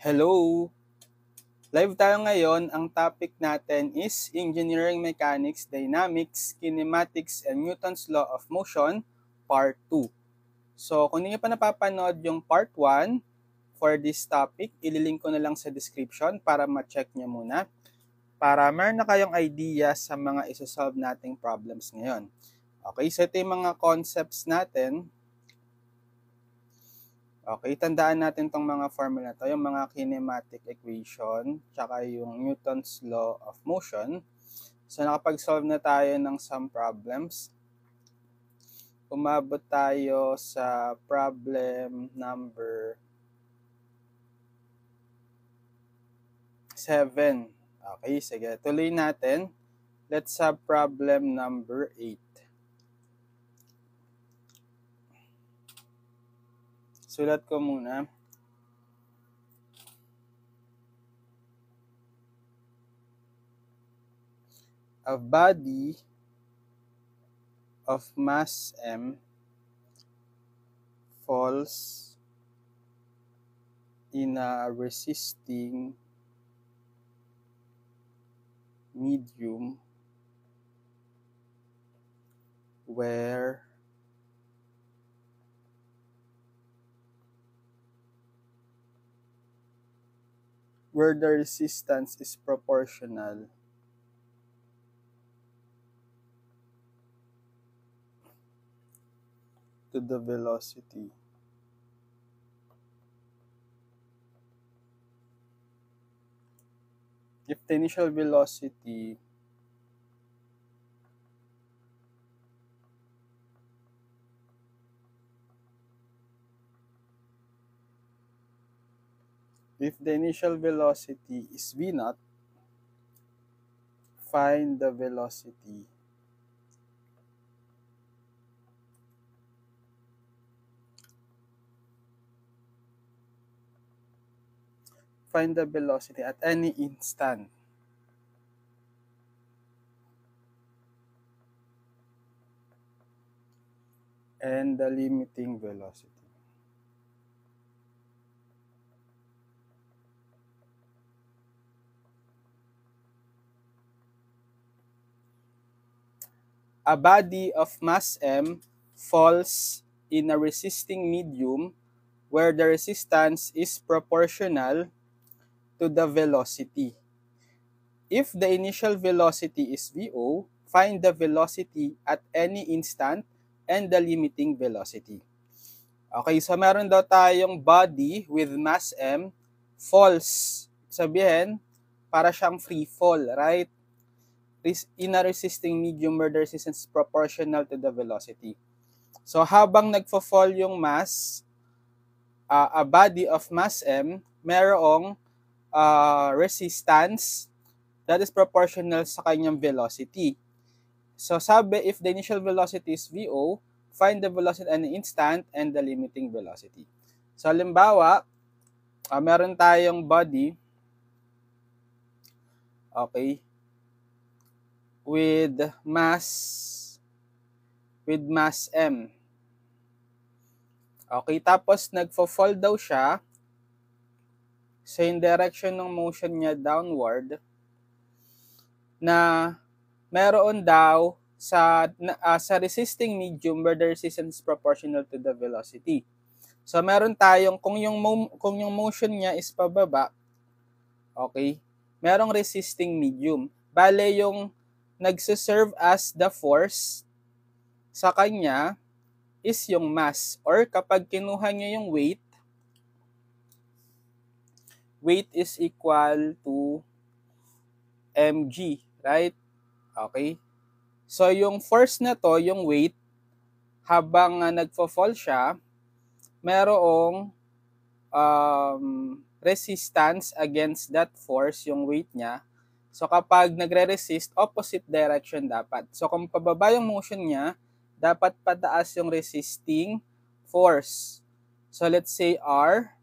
Hello! Live tayo ngayon. Ang topic natin is Engineering Mechanics, Dynamics, Kinematics, and Newton's Law of Motion, Part 2. So, kung hindi pa napapanood yung Part 1 for this topic, ililink ko na lang sa description para ma-check nyo muna. Para meron na kayong idea sa mga isa-solve nating problems ngayon. Okay, so ito yung mga concepts natin. Okay, tandaan natin tong mga formula to, yung mga kinematic equation, tsaka yung Newton's law of motion. So nakapag-solve na tayo ng some problems. Umabot tayo sa problem number 7. Okay, sige, tuloy natin. Let's have problem number 8. Sulat ko muna. A body of mass m falls in a resisting medium where the resistance is proportional to the velocity. If the initial velocity is v0, find the velocity at any instant and the limiting velocity. A body of mass m falls in a resisting medium where the resistance is proportional to the velocity. If the initial velocity is VO, find the velocity at any instant and the limiting velocity. Okay, so meron daw tayong body with mass m falls. Sabihin, para siyang free fall, right? In a resisting medium where the resistance is proportional to the velocity. So habang nagfo-fall yung mass, a body of mass m, merong resistance that is proportional sa kanyang velocity. So sabi, if the initial velocity is VO, find the velocity at an instant and the limiting velocity. So halimbawa, meron tayong body, okay, with mass m. Okay, tapos nagfo-fall daw siya. So yung direction ng motion niya downward, na meron daw sa resisting medium where the resistance is proportional to the velocity. So meron tayong, kung yung motion niya is pababa, okay, merong resisting medium. Bale yung nagsiserve as the force sa kanya is yung mass, or kapag kinuha niya yung weight is equal to mg, right? Okay? So yung force na to, yung weight, habang nagfo-fall siya, merong resistance against that force, yung weight niya. So kapag nagre-resist, opposite direction dapat. So kung pababa yung motion niya, dapat pataas yung resisting force. So let's say R,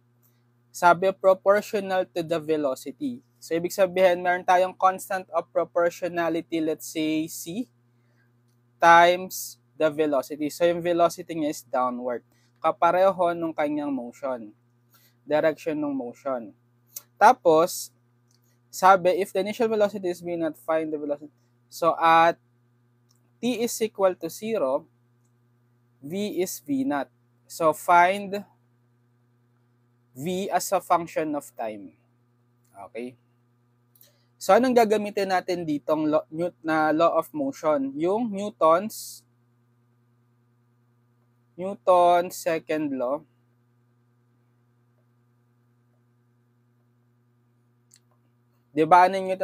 sabi proportional to the velocity. So ibig sabihin, meron tayong constant of proportionality, let's say C, times the velocity. So yung velocity niya is downward. Kapareho nung kanyang motion. Direction ng motion. Tapos, sabi, if the initial velocity is v naught, find the velocity. So, at t is equal to 0, v is v naught. So, find v as a function of time. Okay? So, anong gagamitin natin ditong law of motion? Yung Newton's second law. Diba ano yung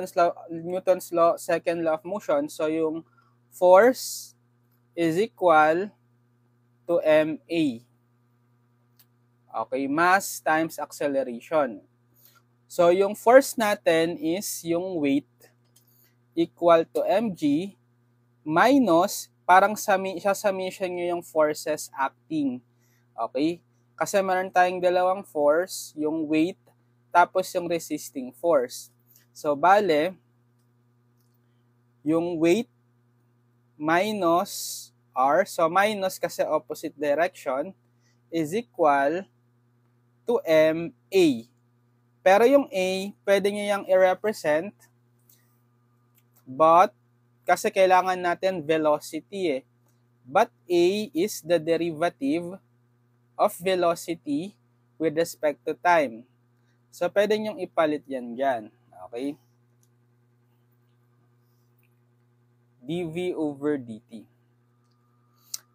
Newton's law, second law of motion? So, yung force is equal to ma. Okay, mass times acceleration. So, yung force natin is yung weight equal to mg minus, parang summation nyo yung forces acting. Okay? Kasi meron tayong dalawang force, yung weight, tapos yung resisting force. So, bale, yung weight minus r, so minus kasi opposite direction, is equal to ma. Pero yung a, pwede nyo yung i-represent, but kasi kailangan natin velocity eh. But a is the derivative of velocity with respect to time. So, pwede nyo ipalit yan dyan. Okay? dv over dt.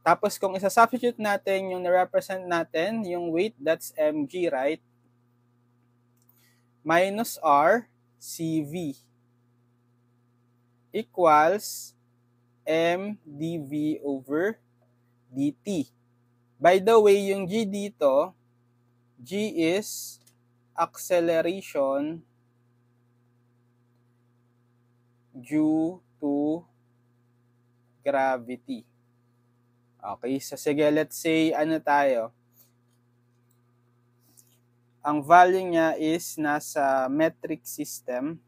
Tapos, kung isa-substitute natin yung na-represent natin, yung weight, that's mg, right? Minus r, cv, equals m dv over dt. By the way, yung g dito, g is acceleration due to gravity. Okay, so sige, let's say, ano tayo? Ang value niya is nasa metric system.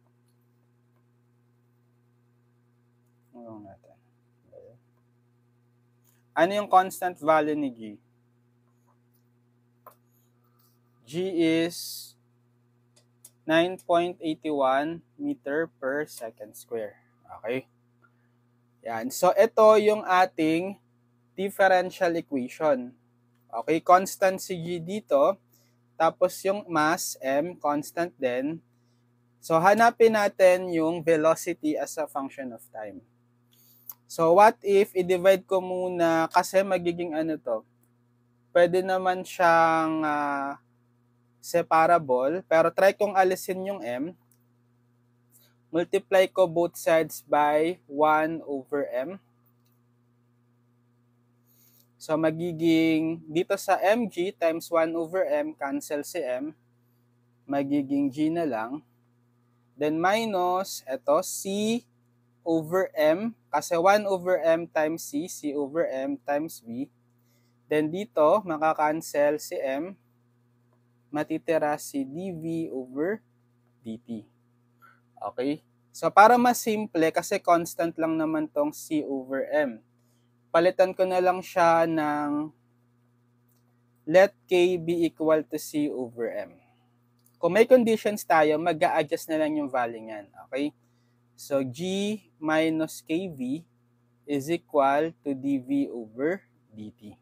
Ano yung constant value ni G? G is 9.81 meter per second square. Okay? Yan. So, ito yung ating differential equation. Okay? Constant si G dito. Tapos yung mass, m, constant din. So, hanapin natin yung velocity as a function of time. So, what if i-divide ko muna, kasi magiging ano to, pwede naman siyang separable, pero try kong alisin yung m. Multiply ko both sides by 1 over m. So, magiging, dito sa mg times 1 over m, cancel si m. Magiging g na lang. Then, minus, eto, c over m, kasi 1 over m times c, c over m times v. Then dito, makakancel si m, matitira si dv over dt. Okay? So, para mas simple, kasi constant lang naman tong c over m, palitan ko na lang siya ng let k be equal to c over m. Kung may conditions tayo, mag-a-adjust na lang yung value niyan. Okay? So, G minus KV is equal to dV over dt.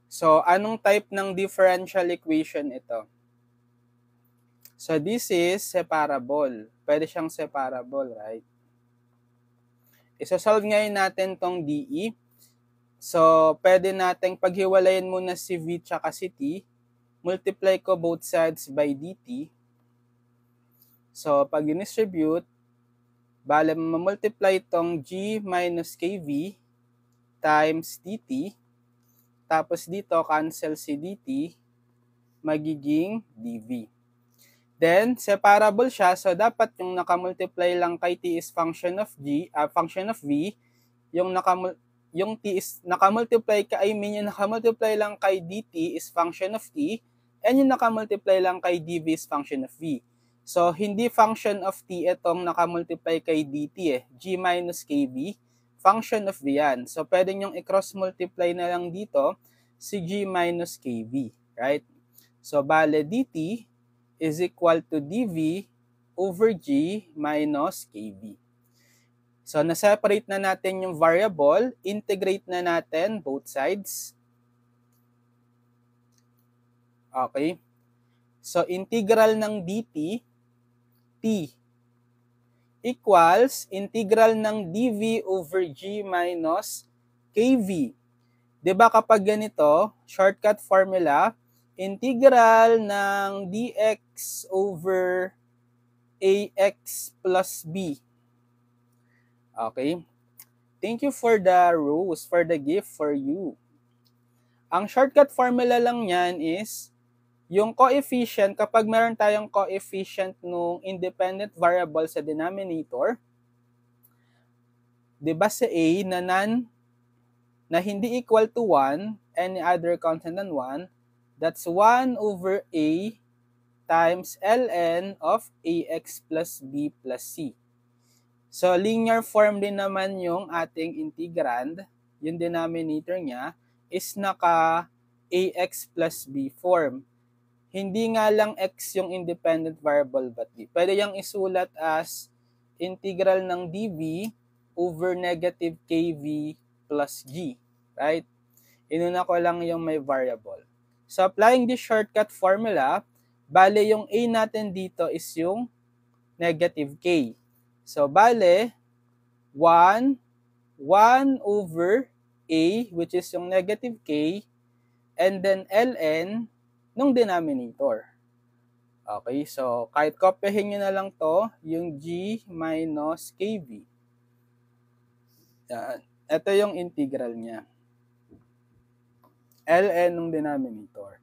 So, anong type ng differential equation ito? So, this is separable. Pwede siyang separable, right? Isosolve ngayon natin tong DE. So, pwede nating paghiwalayin muna si V tsaka si T. Multiply ko both sides by dt. So, pag distribute, bale mamultiply itong G minus KV times dt. Tapos dito, cancel si dt, magiging dv. Then, separable siya. So, dapat yung nakamultiply lang kay t is function of v. Yung t is nakamultiply yung nakamultiply lang kay dt is function of t. And yung nakamultiply lang kay dv is function of v. So, hindi function of t itong nakamultiply kay dt g minus kv, function of v yan. So, pwede nyong i-cross multiply na lang dito si g minus kv, right? So, bale dt is equal to dv over g minus kv. So, na-separate na natin yung variable, integrate na natin both sides. Okay. So, integral ng dt, t, equals integral ng dv over g minus kv. Diba kapag ganito, shortcut formula, integral ng dx over ax plus b. Okay? Thank you for the rose, for the gift for you. Ang shortcut formula lang yan is, yung coefficient, kapag meron tayong coefficient nung independent variable sa denominator, di ba sa a na hindi equal to 1, any other constant than 1, that's 1 over a times ln of ax plus b plus c. So, linear form din naman yung ating integrand, yung denominator niya, is naka ax plus b form. Hindi nga lang x yung independent variable but b. Pwede yung isulat as integral ng dv over negative kv plus g. Right? Inuna ko lang yung may variable. So, applying this shortcut formula, bale yung a natin dito is yung negative k. So, bale, 1 over a, which is yung negative k, and then ln nung denominator. Okay, so kahit kopyahin nyo na lang to, yung g minus kv. Yan. Ito yung integral niya. ln nung denominator.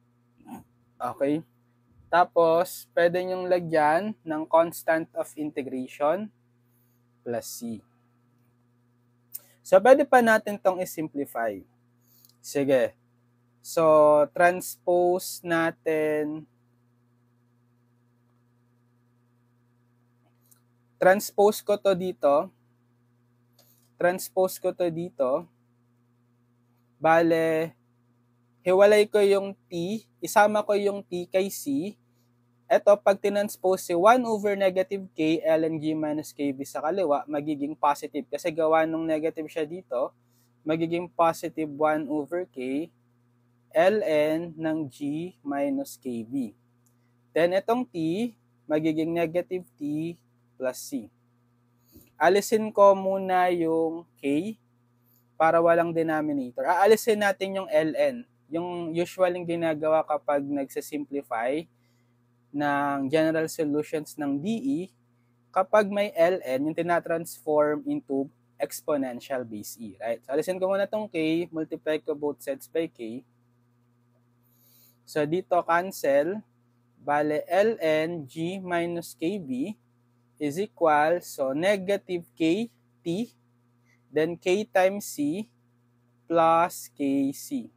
Okay. Tapos, pwede nyong lagyan ng constant of integration plus c. So, pwede pa natin tong i-simplify. Sige. So, transpose natin. Transpose ko to dito. Bale, hiwalay ko yung t, isama ko yung t kay c. Ito, pag tinranspose si 1 over negative k ln g minus kv sa kaliwa, magiging positive. Kasi gawa nung negative siya dito, magiging positive 1 over k ln ng g minus kv. Then, itong t, magiging negative t plus c. Alisin ko muna yung k para walang denominator. Aalisin natin yung ln. Yung usual yung ginagawa kapag nagsisimplify ng general solutions ng DE, kapag may ln, yung tinatransform into exponential base e. Right? So, alisin ko muna itong k, multiply ko both sides by k. So, dito cancel. Bale, ln g minus kv is equal, so negative k t, then k times c plus kc.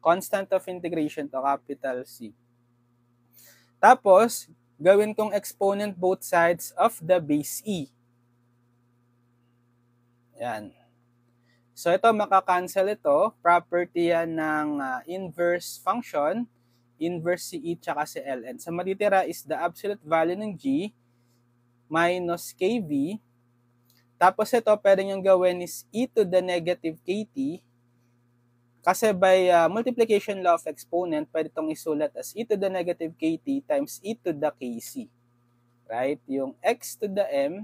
Constant of integration to capital C. Tapos, gawin kong exponent both sides of the base e. Yan. So, ito, makakancel ito. Property yan ng inverse function. Inverse si e tsaka si ln. So, matitira is the absolute value ng g minus kv. Tapos ito, pwede nyo gawin is e to the negative kt. Kasi by multiplication law of exponent, pwede itong isulat as e to the negative kt times e to the kc. Right? Yung x to the m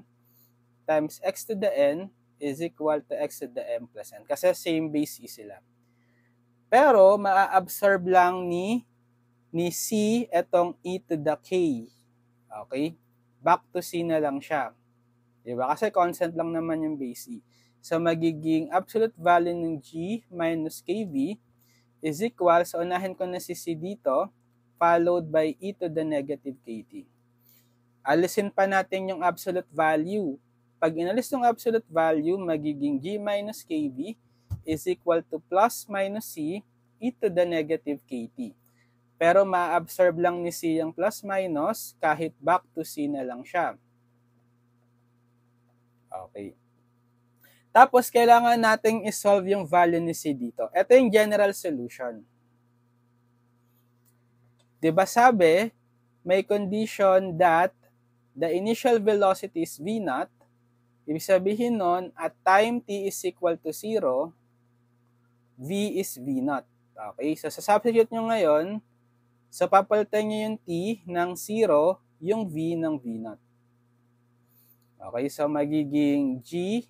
times x to the n is equal to x to the m plus n. Kasi same base e sila. Pero, maa-absorb lang ni c etong e to the k. Okay? Back to c na lang siya. Diba? Kasi constant lang naman yung base e. So, magiging absolute value ng g minus kv is equal, so unahin ko na si c dito, followed by e to the negative kt. Alisin pa natin yung absolute value. Pag inalis yung absolute value, magiging g minus kv is equal to plus minus c e to the negative kt. pero ma-absorb lang ni C yung plus minus kahit back to C na lang siya. Okay. Tapos, kailangan nating isolve yung value ni C dito. Ito yung general solution. Diba sabi, may condition that the initial velocity is V0. Ibig sabihin nun, at time t is equal to 0, V is V0. Okay, so sa-substitute nyo ngayon, so papalitan nyo yung t ng 0, yung V ng V0. Okay, so magiging G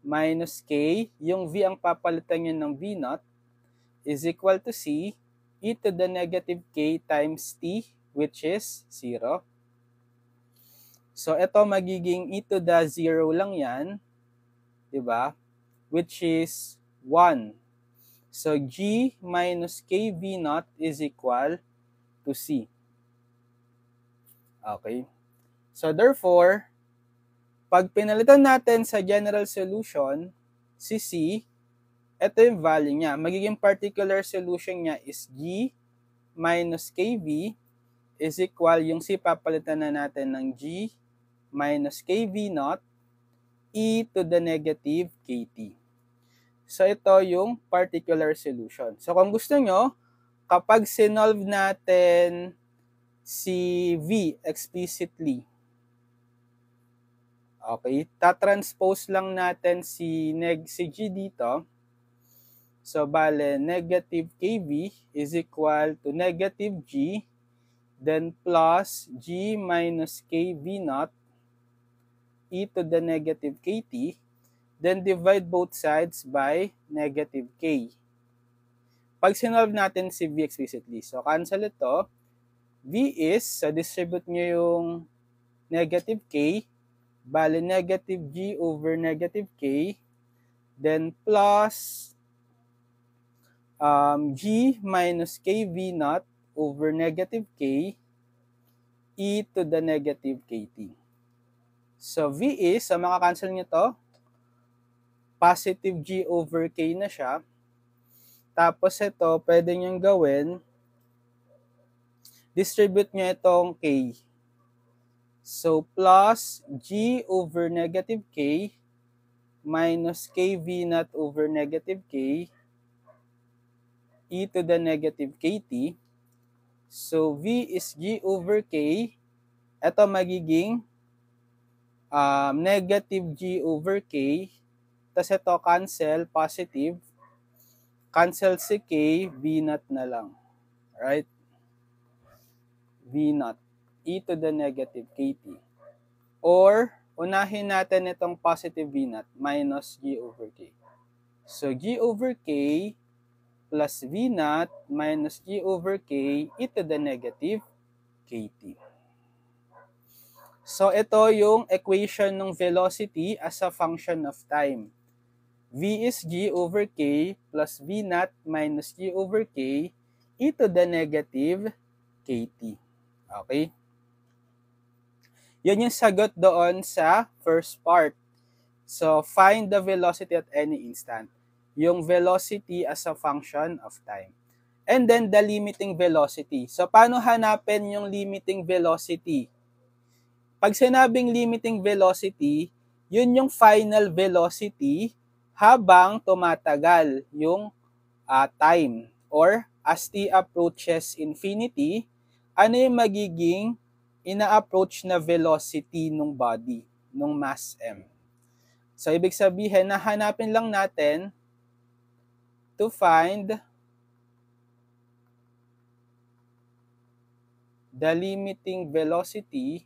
minus K, yung V ang papalitan nyo ng V0, is equal to C, e to the negative K times T, which is 0. So, ito magiging e to the 0 lang yan, diba? Which is 1. So, G minus K V0 is equal to C. Okay. So, therefore, pag pinalitan natin sa general solution, si C, ito yung value niya. Magiging particular solution niya is G minus KV is equal, yung C papalitan na natin ng G minus KV0 e to the negative KT. So, ito yung particular solution. So, kung gusto nyo, kapag sinolve natin si V explicitly, okay, tatranspose lang natin si G dito. So, bale, negative KV is equal to negative G, then plus G minus KV0 e to the negative KT, then divide both sides by negative K. Pag sinolve natin si V explicitly, so cancel ito. V is, so distribute nyo yung negative K, bale negative G over negative K, then plus G minus KV0 over negative K e to the negative KT. So, V is, so makakancel nyo to, positive G over K na siya. Tapos ito, pwede nyo gawin, distribute nyo itong K. So, plus G over negative K minus KV0 over negative K e to the negative KT. So, V is G over K. Ito magiging negative G over K. Tapos ito cancel, positive. Cancel si K, V0 na lang. Right? V0 e to the negative KT. Or, unahin natin itong positive V0 minus G over K. So, G over K plus V0 minus G over K e to the negative KT. So, ito yung equation ng velocity as a function of time. V is G over K plus V0 minus G over K e to the negative KT. Okay? Yan yung sagot doon sa first part. So, find the velocity at any instant. Yung velocity as a function of time. And then, the limiting velocity. So, paano hanapin yung limiting velocity? Pag sinabing limiting velocity, yun yung final velocity habang tumatagal yung time. Or, as t approaches infinity, ano yung magiging ina-approach na velocity ng body, ng mass m. So, ibig sabihin, nahanapin lang natin to find the limiting velocity.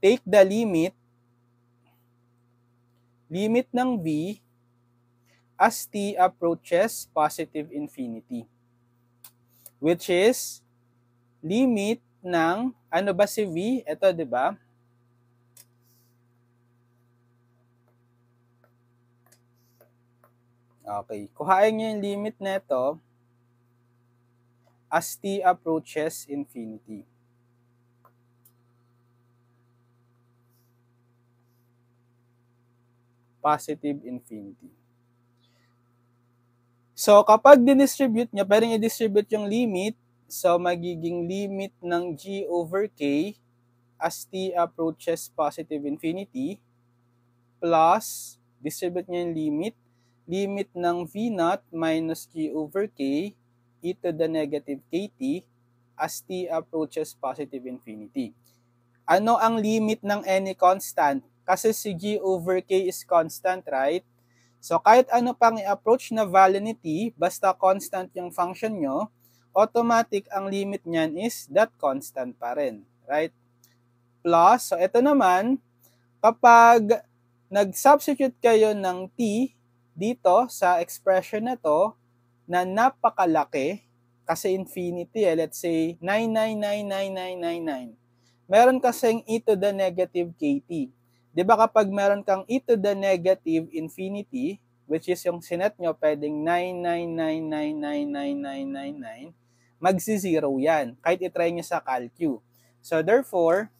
Take the limit ng V as t approaches positive infinity, which is limit ng, ano ba si V? Ito, di ba? Okay. Kuhain nyo yung limit nito as t approaches infinity. Positive infinity. So, kapag dinistribute nyo, pwedeng i-distribute yung limit So, magiging limit ng G over K as T approaches positive infinity plus, distribute nyo yung limit ng V0 minus G over K e to the negative KT as T approaches positive infinity. Ano ang limit ng any constant? Kasi si G over K is constant, right? So, kahit ano pang i-approach na value ni T, basta constant yung function nyo, automatic ang limit niyan is that constant pa rin, right? Plus, so ito naman, kapag nag-substitute kayo ng T dito sa expression na to, na napakalaki, kasi infinity let's say 9999999. Meron kasing e to the negative kt. Di ba kapag meron kang e to the negative infinity, which is yung sinet nyo, pwedeng 999999999, magsi-zero yan, kahit itry nyo sa calcu. So therefore,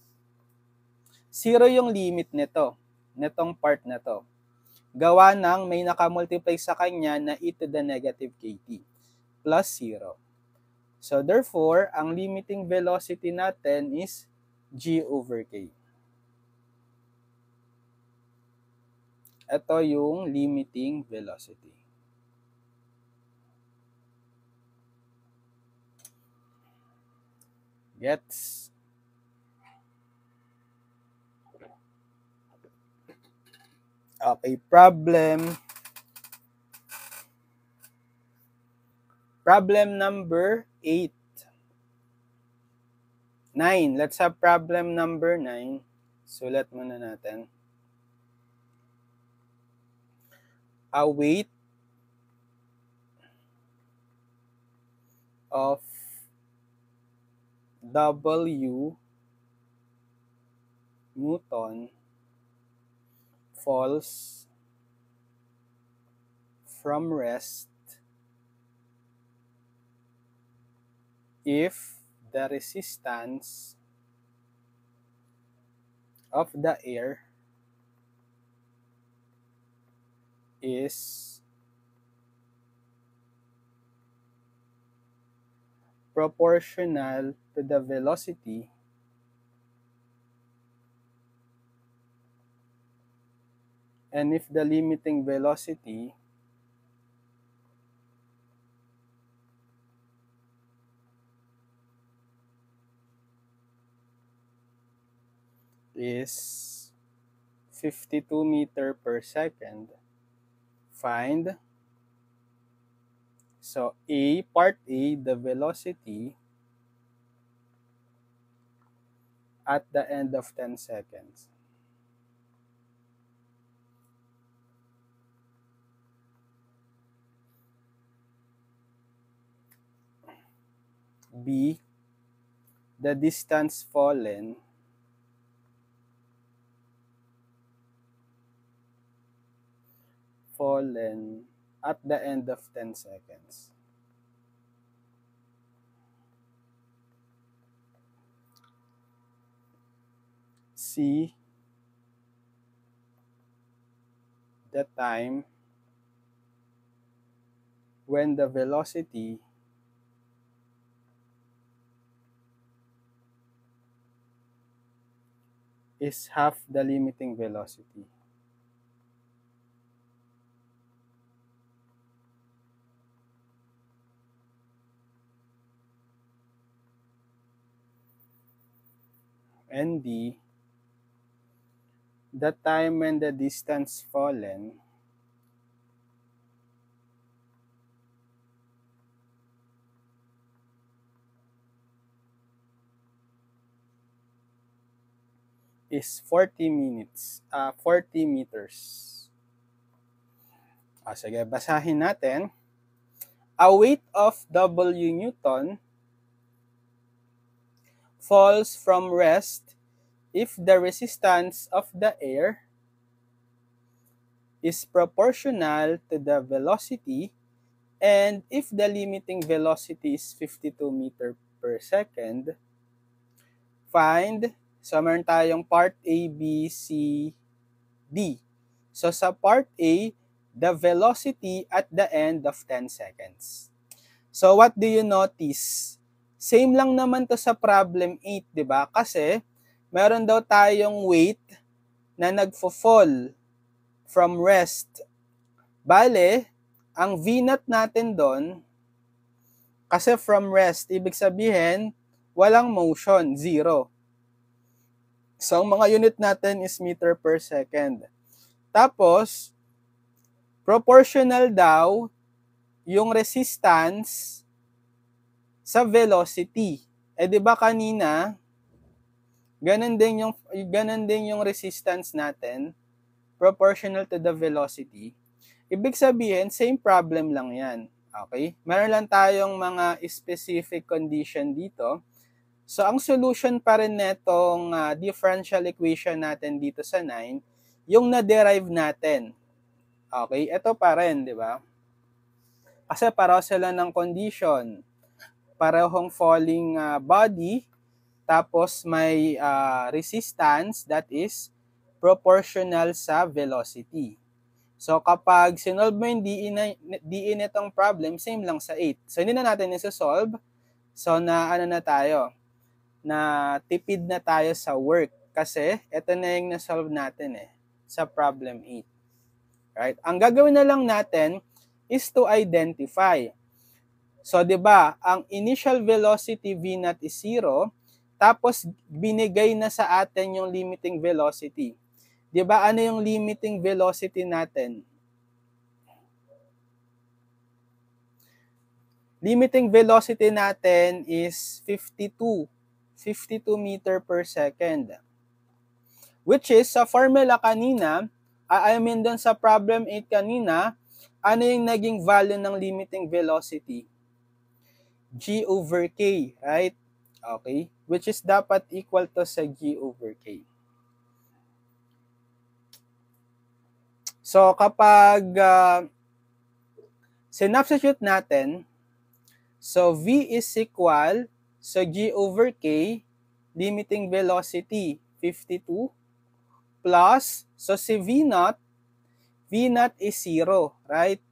zero yung limit netong part na to. Gawa ng may nakamultiply sa kanya na e to the negative kt plus 0. So therefore, ang limiting velocity natin is G over K. Ito yung limiting velocity. Gets? Okay, problem number 8. 9. Let's have problem number 9. Sulat muna natin. A weight of W Newton falls from rest if the resistance of the air is proportional to the velocity and if the limiting velocity is 52 meter per second, find, so part A, the velocity at the end of 10 seconds. B, the distance fallen at the end of 10 seconds. C, the time when the velocity is half the limiting velocity. And D, the time when the distance fallen is 40 meters. Sige, basahin natin. A weight of W Newton falls from rest if the resistance of the air is proportional to the velocity and if the limiting velocity is 52 meter per second, find, so meron tayong part A, B, C, D. So sa part A, the velocity at the end of 10 seconds. So what do you notice? Same lang naman to sa problem 8, di ba? Kasi meron daw tayong weight na nagfo-fall from rest. Bale, ang V0 natin doon, kasi from rest, ibig sabihin, walang motion, 0. So, ang mga unit natin is meter per second. Tapos, proportional daw yung resistance sa velocity. Di ba kanina, ganun din yung resistance natin, proportional to the velocity. Ibig sabihin, same problem lang yan. Okay? Meron lang tayong mga specific condition dito. So, ang solution pa rin netong differential equation natin dito sa 9, yung na-derive natin. Okay? Ito pa rin, di ba? Kasi pareho sila ng condition. Parehong falling body, tapos may resistance that is proportional sa velocity. So, kapag sinolve mo yung DE nitong problem, same lang sa 8. So, hindi na natin isa-solve. So, na tayo? Na tipid na tayo sa work. Kasi, ito na yung na-solve natin sa problem 8. Right? Ang gagawin na lang natin is to identify. So, di ba, ang initial velocity V0 is 0, tapos binigay na sa atin yung limiting velocity. Di ba, ano yung limiting velocity natin? Limiting velocity natin is 52 meter per second. Which is, sa formula kanina, doon sa problem 8 kanina, ano yung naging value ng limiting velocity? G over K, right? Okay? Which is dapat equal to sa G over K. So, kapag sinubstitute natin, so V is equal sa G over K, limiting velocity, 52, plus, so si V0 is 0, right?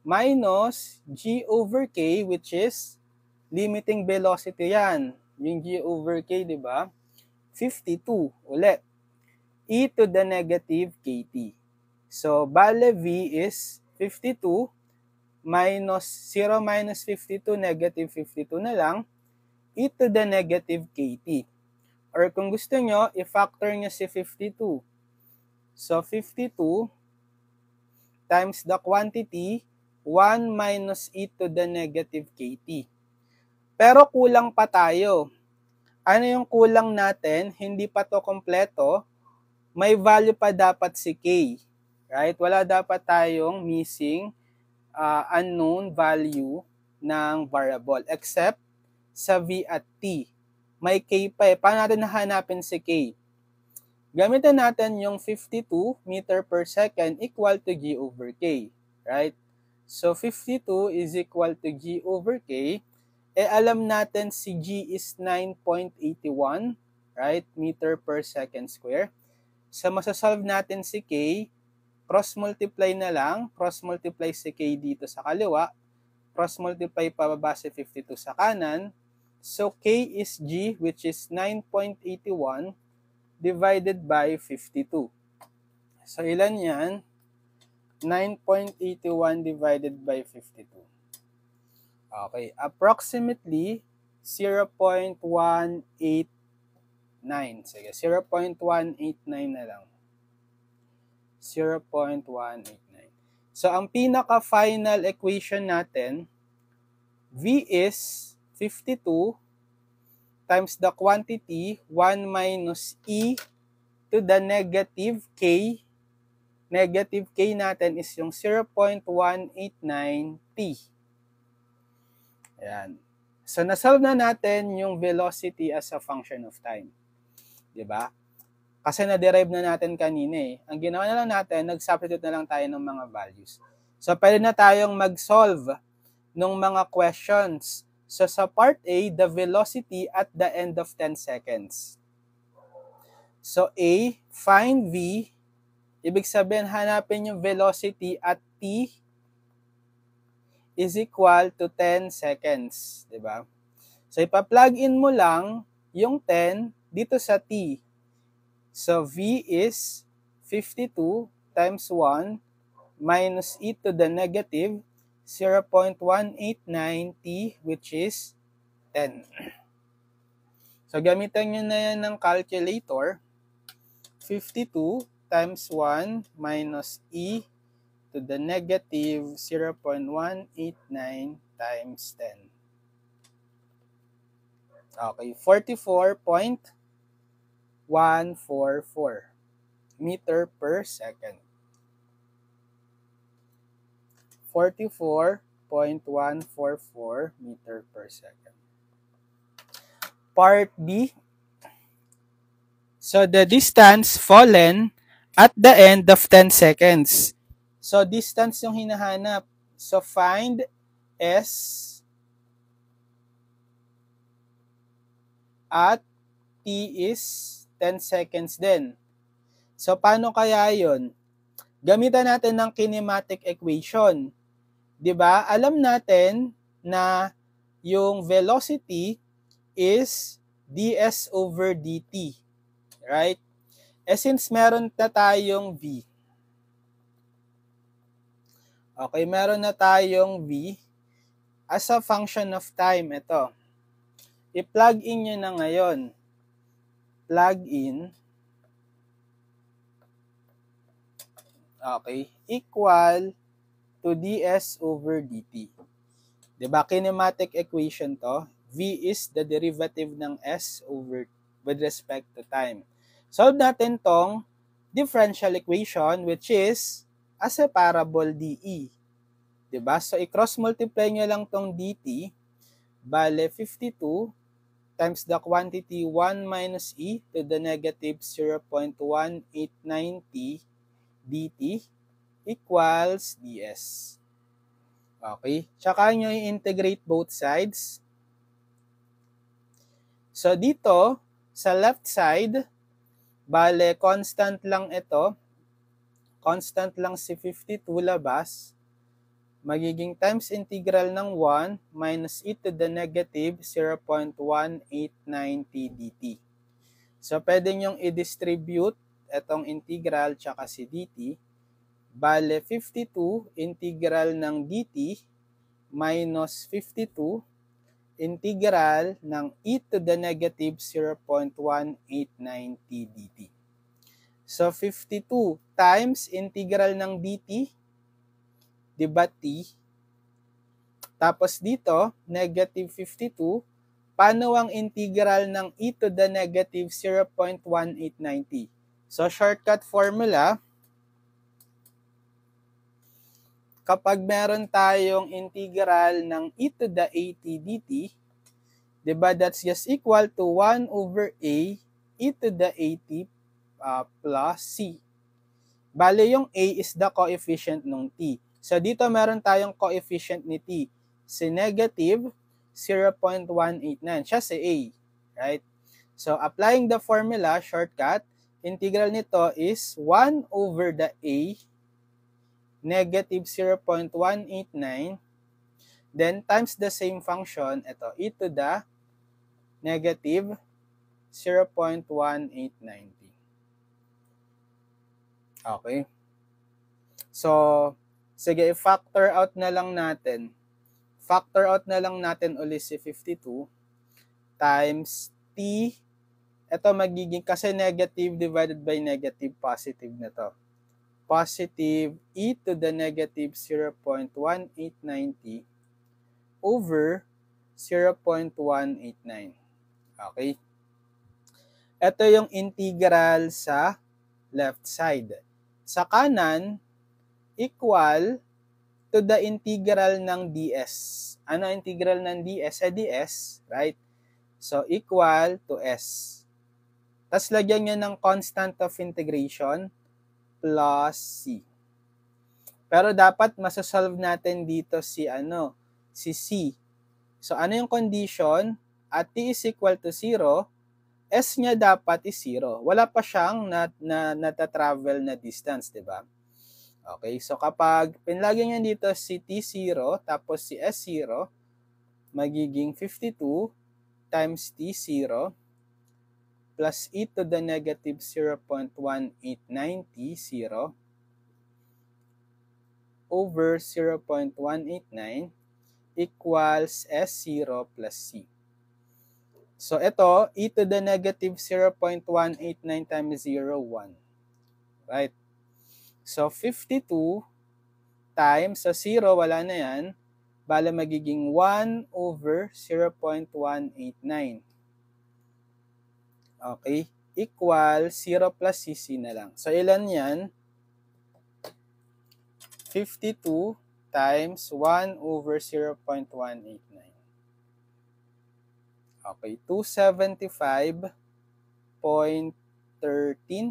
Minus G over K, which is limiting velocity yan. Yung G over K, di ba? 52, ulit. E to the negative KT. So, bale V is 52 minus 0 minus 52, negative 52 na lang, e to the negative KT. Or kung gusto nyo, i-factor nyo si 52. So, 52 times the quantity, 1 minus e to the negative KT. Pero kulang pa tayo. Ano yung kulang natin? Hindi pa to kompleto. May value pa dapat si K. Right? Wala dapat tayong missing unknown value ng variable except sa V at T. May K pa . Paano natin nahanapin si K? Gamitin natin yung 52 meter per second equal to G over K. Right? So, 52 is equal to G over K. Alam natin si G is 9.81, right? Meter per second square. So, masasolve natin si K. Cross-multiply na lang. Cross-multiply si K dito sa kaliwa. Cross-multiply pababa si 52 sa kanan. So, K is G, which is 9.81 divided by 52. So, ilan yan? 9.81 divided by 52. Okay, approximately 0.189. Sige, 0.189 na lang. 0.189. So, ang pinaka-final equation natin, V is 52 times the quantity 1 minus e to the negative k. Negative k natin is yung 0.189t. Ayan. So, nasolve na natin yung velocity as a function of time. Diba? Kasi na-derive na natin kanina . Ang ginawa na lang natin, nag-substitute na lang tayo ng mga values. So, pwede na tayong mag-solve ng mga questions. So, sa part A, the velocity at the end of 10 seconds. So, A, find V. Ibig sabihin, hanapin yung velocity at T is equal to 10 seconds. Diba? So, ipa-plug in mo lang yung 10 dito sa t. So, v is 52 times 1 minus e to the negative 0.189t, which is 10. So, gamitan nyo na yan ng calculator. 52 times 1 minus e to the negative 0.189 times 10. Okay, 44.144 meter per second. 44.144 meter per second. Part B. So the distance fallen at the end of 10 seconds. So distance yung hinahanap. So find S at T is 10 seconds din. So paano kaya yun? Gamitan natin ng kinematic equation. 'Di ba? Alam natin na yung velocity is ds over dt. Right? Eh since meron na tayong v. Okay, meron na tayong v as a function of time. Ito. I-plug in nyo na ngayon. Plug in. Okay. Equal to ds over dt. Diba? Kinematic equation to. V is the derivative ng s over with respect to time. Solve natin tong differential equation, which is as a parabol dE. Diba? So, i-cross multiply nyo lang tong dt. Bale, 52 times the quantity 1 minus e to the negative 0.189t dt equals ds. Okay? Tsaka nyo i-integrate both sides. So, dito, sa left side, bale, constant lang ito. Constant lang si 52 labas. Magiging times integral ng 1 minus e to the negative 0.189t dt. So, pwede nyong i-distribute itong integral tsaka si dt. Bale, 52 integral ng dt minus 52 integral ng e to the negative 0.189t dt. So, 52 times integral ng dt, diba t? Tapos dito, negative 52, paano ang integral ng e to the negative 0.189t? So, shortcut formula, kapag meron tayong integral ng e to the at dt, diba that's just equal to 1 over a e to the at plus c. Bale, yung a is the coefficient ng t. So, dito meron tayong coefficient ni t. Si negative 0.189. Siya si a. Right? So, applying the formula, shortcut, integral nito is 1 over the a negative 0.189, then times the same function, ito, e to the negative 0.189t. Okay? So, sige, i-factor out na lang natin. Factor out na lang natin ulit si 52 times t. Ito magiging, kasi negative divided by negative, positive na to. Positive e to the negative 0.189t over 0.189. Okay? Ito yung integral sa left side. Sa kanan, equal to the integral ng ds. Ano integral ng ds? ds, right? So, equal to s. Tapos lagyan nyo ng constant of integration plus c. Pero dapat masasolve natin dito si si c. So, ano yung condition? At t is equal to 0, s niya dapat is 0. Wala pa siyang natatravel na distance, di ba? Okay, so kapag pinlagyan niya dito si t0 tapos si s0, magiging 52 times t, 0, plus e to the negative 0.189t, 0, over 0.189 equals S0 plus C. So ito, e to the negative 0.189 times 0, 1. Right? So 52 times, so 0, wala na yan, bala magiging 1 over 0.189. Okay? Equal 0 plus CC na lang. So ilan yan? 52 times 1 over 0.189. Okay, 275.13.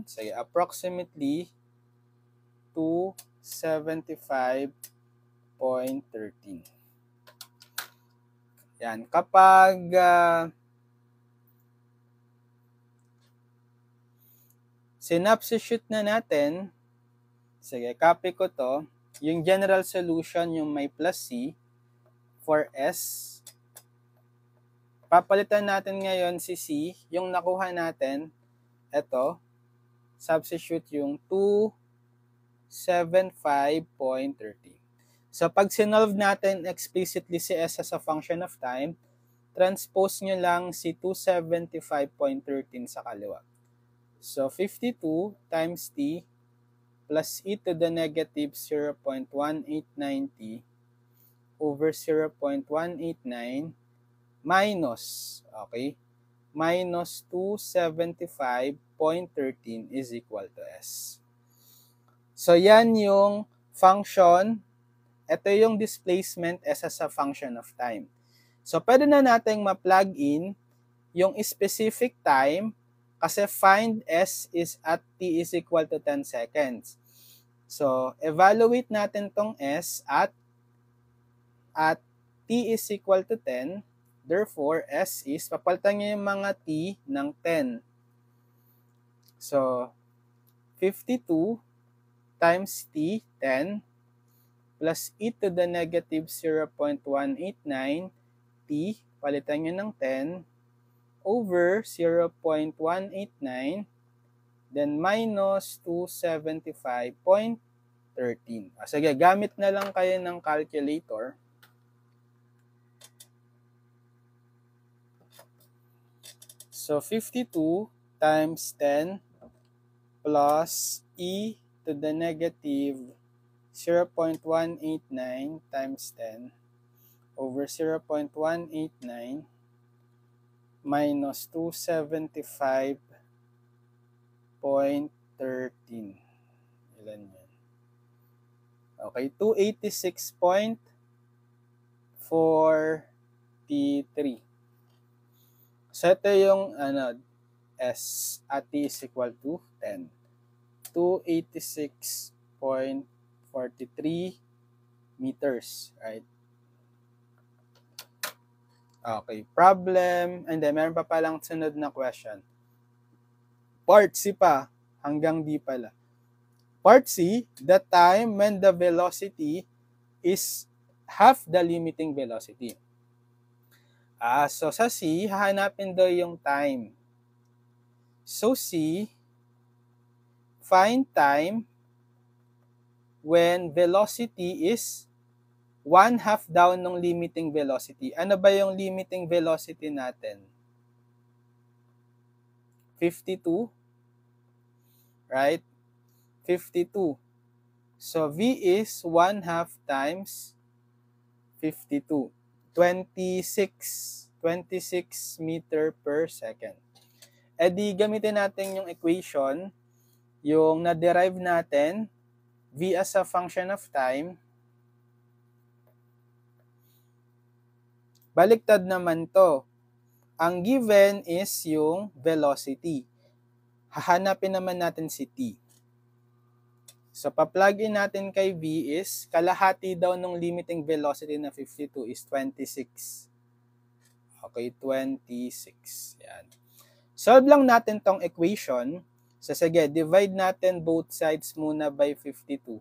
Sige, approximately 275.13. Yan, kapag sinubstitute na natin, sige, copy ko to, yung general solution, yung may plus C for S, papalitan natin ngayon si C, yung nakuha natin, ito, substitute yung 275.13. So, pag sinolve natin explicitly si S as a function of time, transpose nyo lang si 275.13 sa kaliwa. So, 52 times t plus e to the negative 0.189t over 0.189 minus, okay, minus 275.13 is equal to S. So, yan yung function. Ito yung displacement S as a function of time. So, pwede na natin ma-plug in yung specific time kasi find S is at t is equal to 10 seconds. So, evaluate natin tong S at t is equal to 10. Therefore, S is, papalitan nyo yung mga t ng 10. So, 52 times t, 10, plus e to the negative 0.189 t, palitan nyo ng 10, over 0.189, then minus 275.13. Sige, gamit na lang kayo ng calculator. So, 52 times 10 plus e to the negative 0.189 times 10 over 0.189 minus 275.13. Ilan yan? Okay, 286.43. So, ito yung S at t is equal to 10. 286.43 meters, right? Okay, problem, and then meron pa palang sunod na question. Part C pa, hanggang D pala. Part C, the time when the velocity is half the limiting velocity. So sa C, hahanapin daw yung time. So C, find time when velocity is 1/2 down ng limiting velocity. Ano ba yung limiting velocity natin? 52, right? 52. So V is 1/2 times 52. 26 meter per second. E di gamitin natin yung equation, yung na-derive natin, V as a function of time. Baliktad naman to. Ang given is yung velocity. Hahanapin naman natin si t. So, pa-plug in natin kay V is, kalahati daw ng limiting velocity na 52 is 26. Okay, 26. Yan. Solve lang natin tong equation. So, sige, divide natin both sides muna by 52.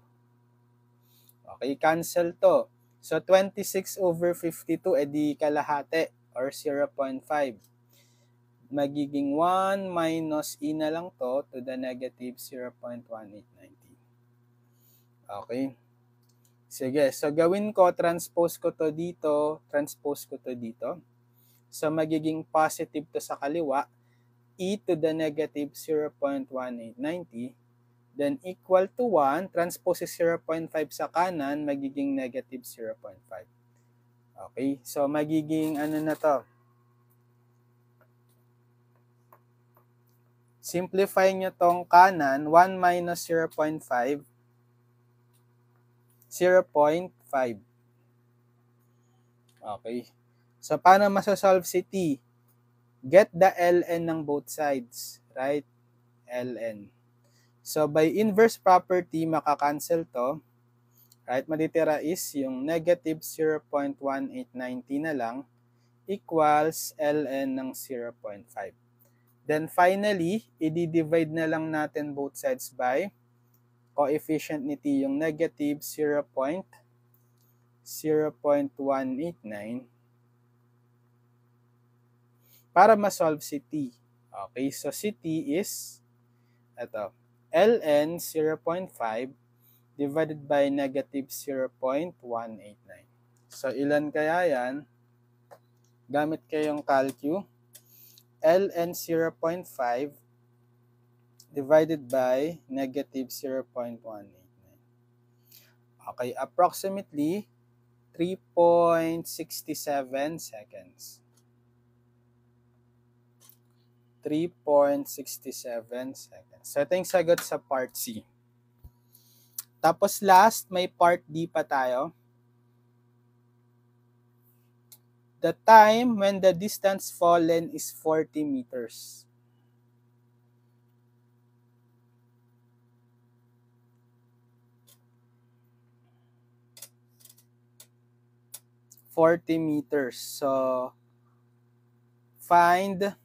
Okay, cancel to. So, 26 over 52, edi kalahati. or 0.5. Magiging 1 minus e na lang to the negative 0.1890. Okay? Sige, so gawin ko, transpose ko to dito. So magiging positive to sa kaliwa, e to the negative 0.1890, then equal to 1, transpose is 0.5 sa kanan, magiging negative 0.5. Okay, so magiging ano na to? Simplify nyo tong kanan, 1 minus 0.5, 0.5. Okay, so paano masasolve si t? Get the ln ng both sides, right? Ln. So, by inverse property, makakancel to. Right? Matitira is yung negative 0.1890 na lang equals ln ng 0.5. Then, finally, i-divide na lang natin both sides by coefficient ni t yung negative 0.189 para ma-solve si t. Okay, so si t is ito, ln 0.5 divided by negative 0.189. So, ilan kaya yan? Gamit kayong calcu. ln 0.5 divided by negative 0.189. Okay, approximately 3.67 seconds. 3.67 seconds. So, ito yung sagot sa part C. Tapos last, may part D pa tayo. The time when the distance fallen is 40 meters. So, find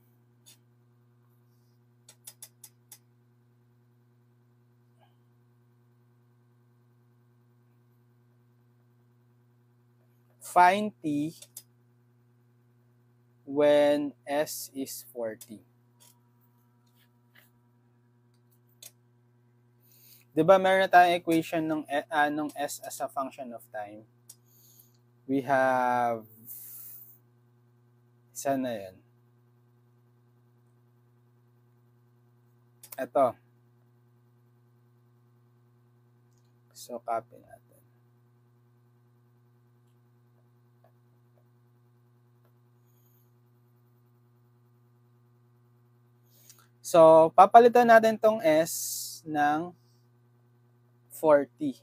t when s is 40. Diba meron na tayong equation ng s as a function of time? We have, isa na yun. Ito. So, copy natin. So, papalitan natin tong s ng 40.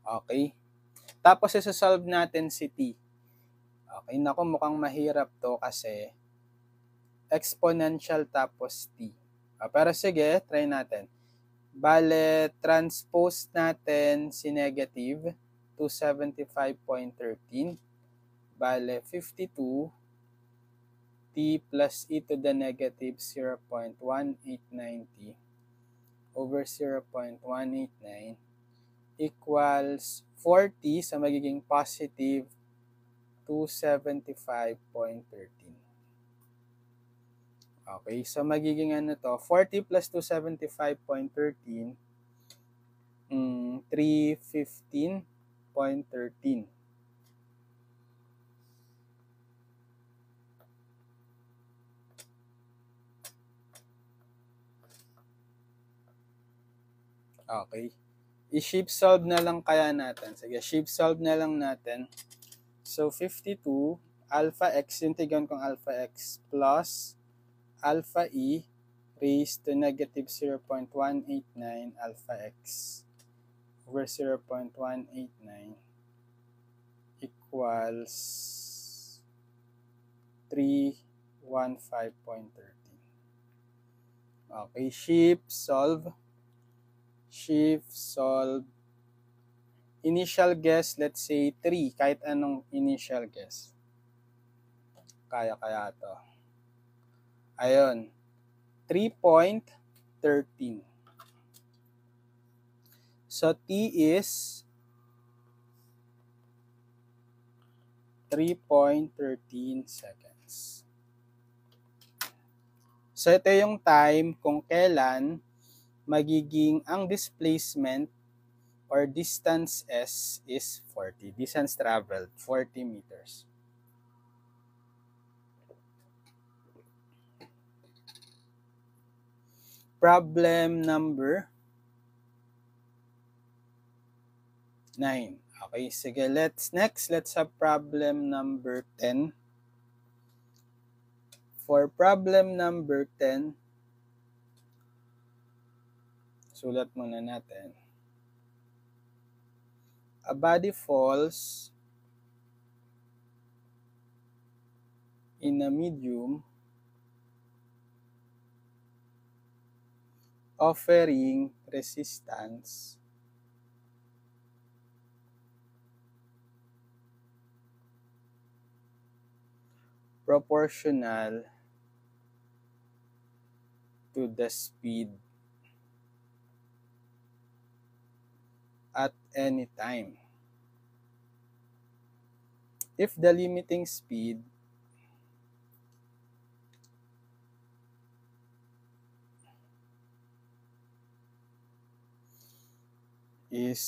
Okay? Tapos, isa-solve natin si t. Okay, naku, mukhang mahirap to kasi exponential tapos t. Pero sige, try natin. Bale, transpose natin si negative 275.13. Bale, 52 t plus e to the negative 0.1890 over 0.189 equals 40, so magiging positive 275.13. Okay, so magiging ano to, 40 plus 275.13, 315.13. Okay. I-shift solve na lang kaya natin. Sige, shift solve na lang natin. So, 52 alpha x, yung tigan kong alpha x, plus alpha e raised to negative 0.189 alpha x over 0.189 equals 315.13. Okay, shift solve. Initial guess, let's say 3. Kahit anong initial guess. Kaya to. Ayun. 3.13. So, t is 3.13 seconds. So ito yung time kung kailan magiging ang displacement or distance S is 40. Distance traveled, 40 meters. Problem number 9. Okay, sige, let's have problem number 10. For problem number 10, sulat muna natin. A body falls in a medium offering resistance proportional to the speed at any time. If the limiting speed is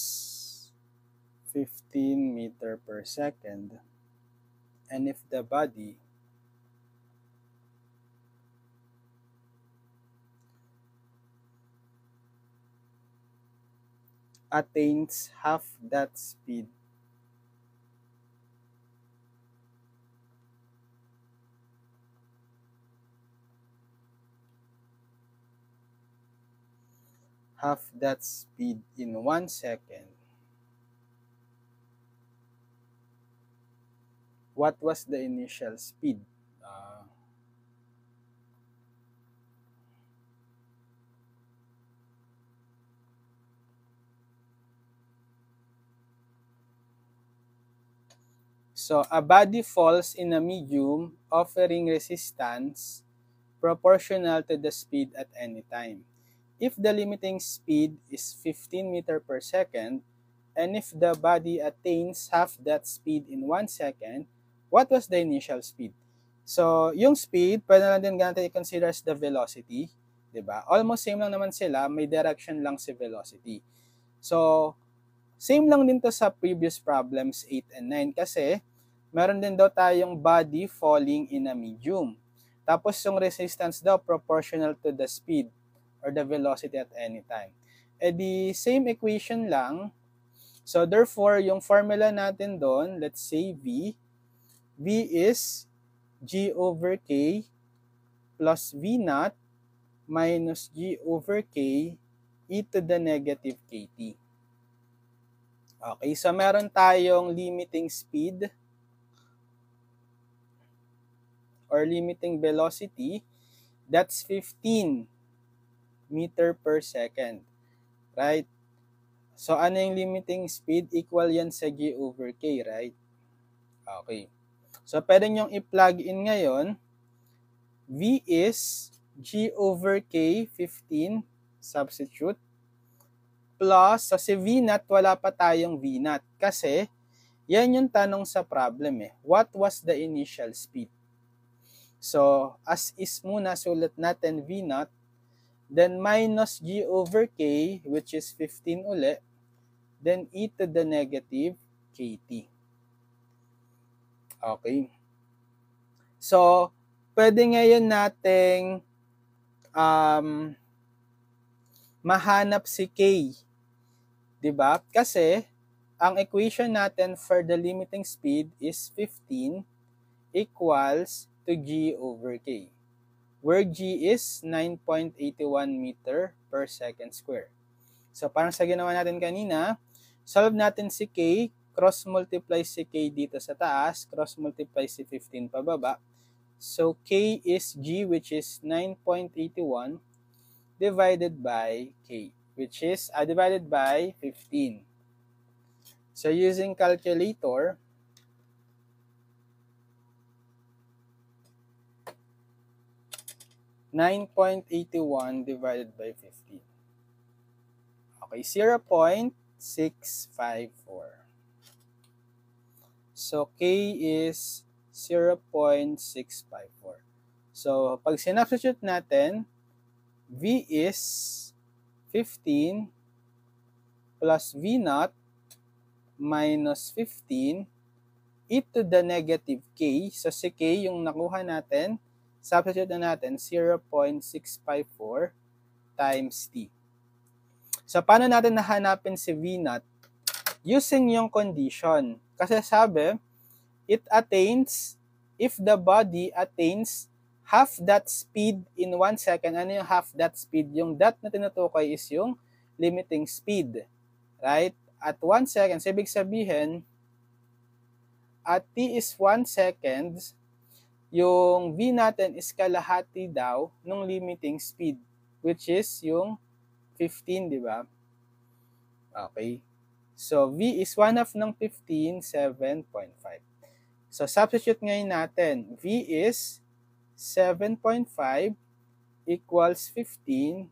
15 meter per second, and if the body attains half that speed, in 1 second, what was the initial speed? So, a body falls in a medium offering resistance proportional to the speed at any time. If the limiting speed is 15 meter per second, and if the body attains half that speed in 1 second, what was the initial speed? So, yung speed, pwede na din natin i-consider as the velocity, diba? Almost same lang naman sila, may direction lang si velocity. So, same lang din to sa previous problems 8 and 9 kasi meron din daw tayong body falling in a medium. Tapos yung resistance daw proportional to the speed or the velocity at any time. Eh di same equation lang. So therefore, yung formula natin doon, let's say V is G over K plus V naught minus G over K e to the negative KT. Okay, so meron tayong limiting speed or limiting velocity, that's 15 meter per second, right? So, ano yung limiting speed? Equal yan sa G over K, right? Okay. So, pwede nyong i-plug in ngayon. V is G over K, 15, substitute, plus, so si V naught, wala pa tayong V naught. Kasi, yan yung tanong sa problem eh. What was the initial speed? So, as is muna, sulat natin V naught, then minus G over K, which is 15 uli, then e to the negative KT. Okay. So, pwede ngayon nating mahanap si K. Diba? Kasi, ang equation natin for the limiting speed is 15 equals to G over K, where G is 9.81 meter per second square. So, parang sa ginawa natin kanina, solve natin si K, cross-multiply si K dito sa taas, cross-multiply si 15 pababa. So, K is G, which is 9.81 divided by K, which is divided by 15. So, using calculator, (9.81) divided by 15. Okay, 0.654. So, K is 0.654. So, pag sinubstitute natin, V is 15 plus V naught minus 15 e to the negative K. So, si K yung nakuha natin, substitute na natin 0.654 times T. So, paano natin nahanapin si V naught? Using yung condition. Kasi sabi, it attains, if the body attains half that speed in 1 second. Ano yung half that speed? Yung that na tinutukoy is yung limiting speed. Right? At 1 second, so ibig sabihin, at t is 1 second, yung v natin is kalahati daw ng limiting speed, which is yung 15, di ba? Okay. So, v is 1 half ng 15, 7.5. So, substitute ngayon natin. V is 7.5 equals 15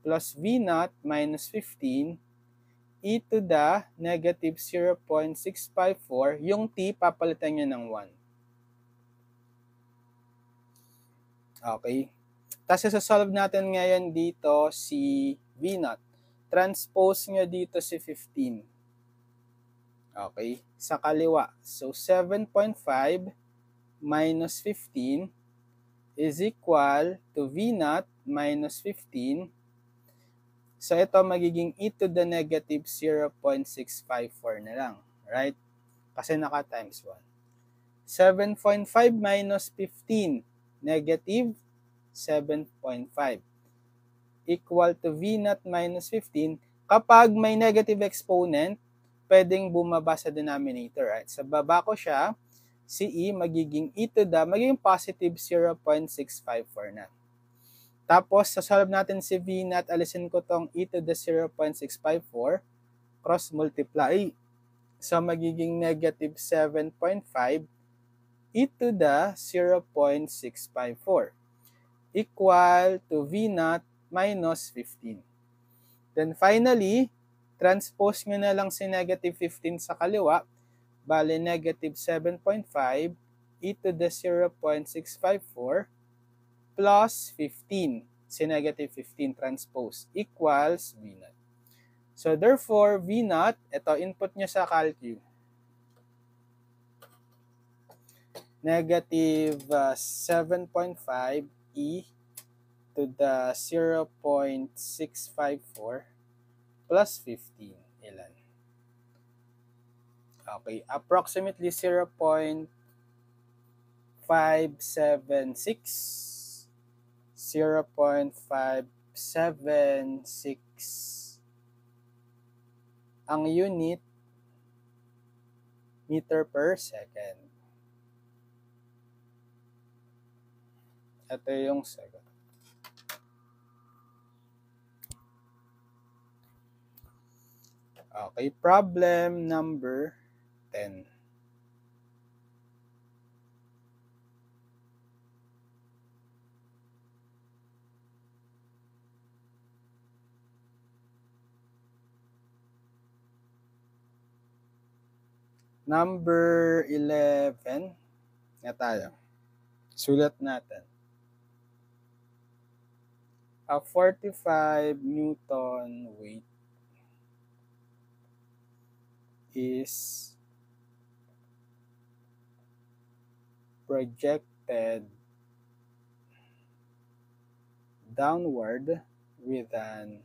plus V naught minus 15 e to the negative 0.654. Yung T, papalitan nyo ng 1. Okay. Tapos, sasolve natin ngayon dito si V naught. Transpose nyo dito si 15. Okay. Sa kaliwa. So, 7.5 minus 15 is equal to V naught minus 15. So, ito magiging e to the negative 0.654 na lang. Right? Kasi naka times 1. 7.5 minus 15, negative 7.5. Equal to V naught minus 15. Kapag may negative exponent, pwedeng bumaba sa denominator. Right? Sa baba ko siya, si E magiging e to the, magiging positive 0.654 na. Tapos, sasolve natin si V naught, alisin ko tong e to the 0.654, cross multiply. So, magiging negative 7.5 e to the 0.654 equal to V naught minus 15. Then finally, transpose nyo na lang si negative 15 sa kaliwa. Bale, negative 7.5 e to the 0.654 plus 15. Si negative 15 transpose equals V naught. So therefore, V naught, ito input nyo sa calcu. Negative 7.5 e to the 0.654 plus 15. Ilan? Okay, approximately 0.576. 0.576 ang unit meter per second. Ito yung second. Okay, problem number 10. Number 11 nga tayo. Sulat natin. A 45 Newton weight is projected downward with an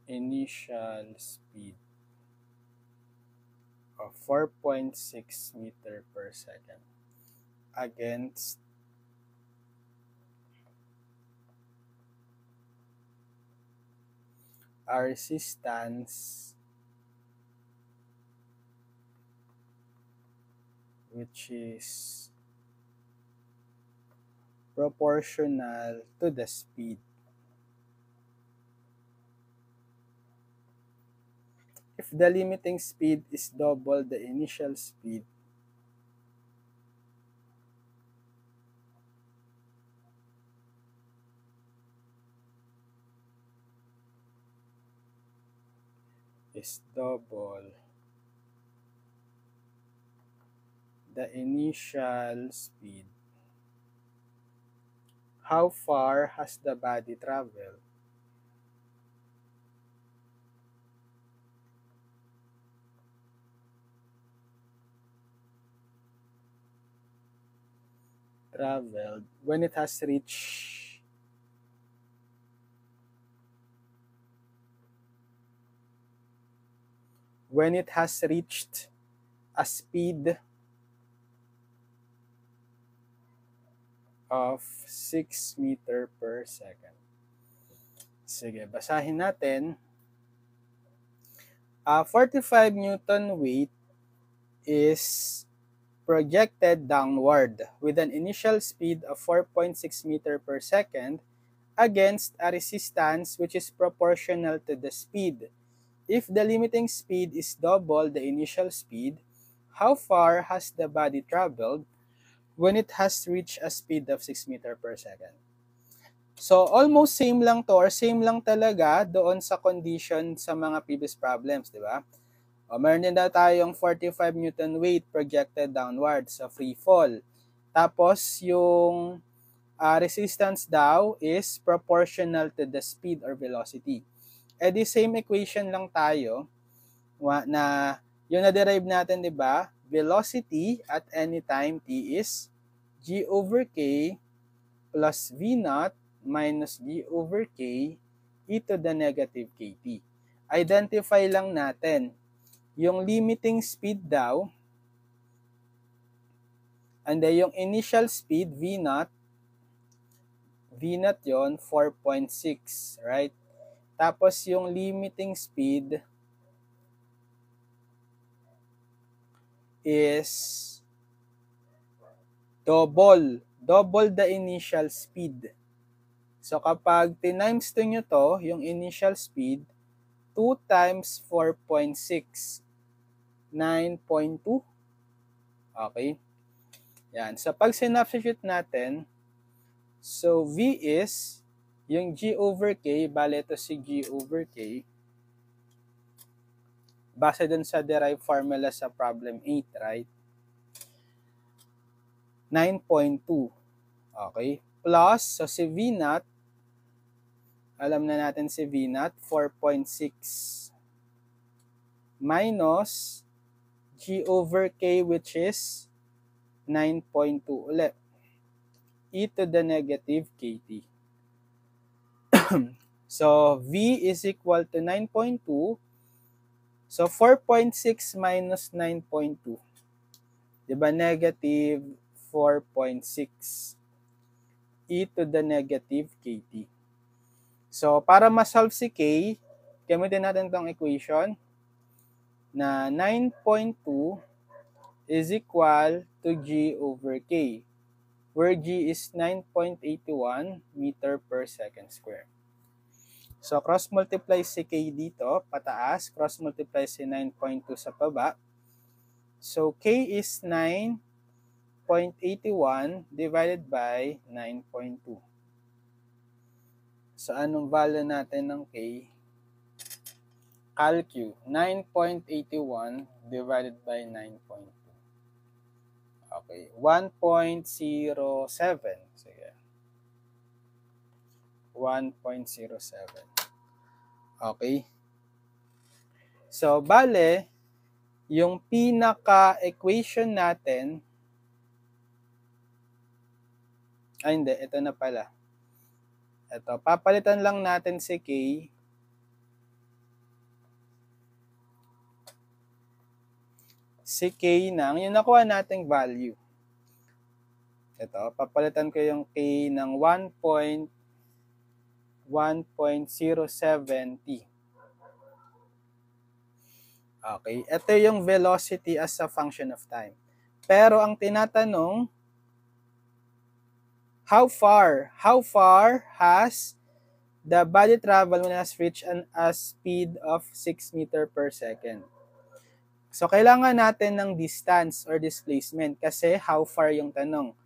initial speed of 4.6 meter per second against a resistance which is proportional to the speed. If the limiting speed is double the initial speed, is double the initial speed. How far has the body traveled? Traveled when it has reached a speed of 6 meter per second. Sige, basahin natin. 45 Newton weight is projected downward with an initial speed of 4.6 meter per second against a resistance which is proportional to the speed. If the limiting speed is double the initial speed, how far has the body traveled when it has reached a speed of 6 meter per second? So, almost same lang to or same lang talaga doon sa condition sa mga previous problems, di ba? O, meron din daw tayong 45 Newton weight projected downward sa free fall. Tapos, yung resistance daw is proportional to the speed or velocity. Eh di same equation lang tayo na yung na-derive natin, di ba? Velocity at any time t is g over k plus v naught minus g over k e to the negative kt. Identify lang natin yung limiting speed daw and then yung initial speed v naught yon 4.6, right? Tapos yung limiting speed is double the initial speed. So kapag times 2 nyo to, yung initial speed, 2 times 4.6, 9.2. Okay? Yan. So pag sinubstitute natin, so V is yung G over K, bale ito si G over K, base dun sa derived formula sa problem 8, right? 9.2. Okay? Plus, so si V naught, alam na natin si V naught, 4.6. Minus G over K which is 9.2 ulit. E to the negative KT. So, V is equal to 9.2. So, 4.6 minus 9.2. Diba? Negative 4.6. E to the negative KT. So, para ma-solve si K, gamitin natin itong equation na 9.2 is equal to G over K, where G is 9.81 meter per second square. So, cross-multiply si K dito, pataas. Cross-multiply si 9.2 sa baba. So, K is 9.81 divided by 9.2. So, anong value natin ng K? Calcu. 9.81 divided by 9.2. Okay. 1.07. Sige. 1.07. Okay. So, bale, yung pinaka-equation natin, hindi, ito na pala. Ito, papalitan lang natin si K. Si K ng, yung nakuha nating value. Ito, papalitan ko yung K ng 1.07t. Okay, ito yung velocity as a function of time. Pero ang tinatanong, how far has the body traveled when it has reached a speed of 6 meter per second? So, kailangan natin ng distance or displacement kasi how far yung tanong.